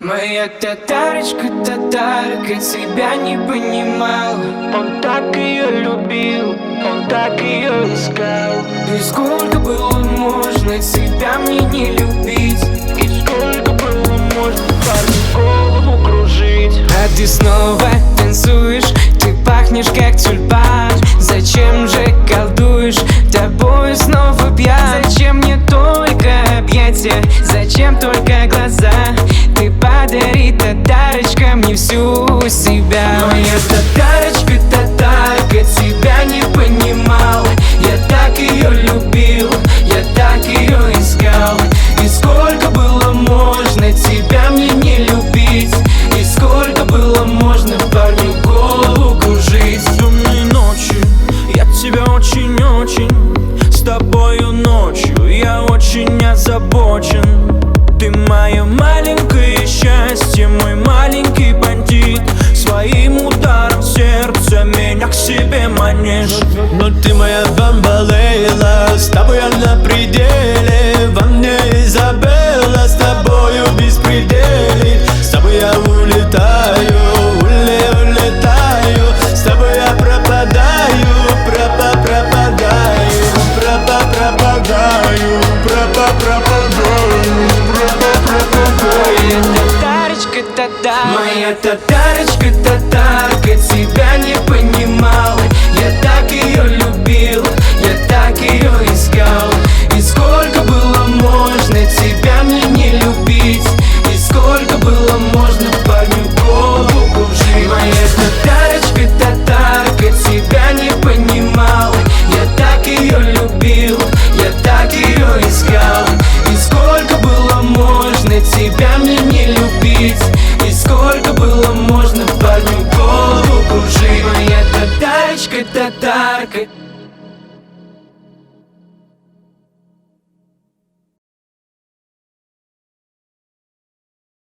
Моя татарочка, татарка, тебя не понимал. Он так ее любил, он так ее искал. И сколько было можно тебя мне не любить? И сколько было можно парню голову кружить? А ты снова танцуешь, ты пахнешь как тюльпан. Зачем же колдуешь, тобой снова пьян? Зачем мне только объятия, зачем только глаза? Ты подари, татарочка, мне всю себя. Моя татарочка, татарка, тебя не понимал. Я так ее любил, я так ее искал. И сколько было можно тебя мне не любить? И сколько было можно парню голову кружить? Темные ночи, я тебя очень-очень. С тобою ночью я очень озабочен. Ты мое маленькое счастье, мой маленький бандит. Своим ударом сердца меня к себе манишь. Но ты моя бомбалейла, с тобой я на пределе. Во мне Изабелла, с тобою беспределье. С тобой я улетаю, улетаю. С тобой я пропадаю, пропадаю. Моя татарочка, татарка, тебя не понимал. Я так ее любил, я так ее искал. И сколько было можно тебя мне не любить? И сколько было можно парню голову кружить? Моя татарочка, татарка, тебя не понимал. Я так ее любил, я так ее искал. И сколько было можно тебя мне не любить? И сколько было можно парню голову кружить? Моя татарочка, татарка.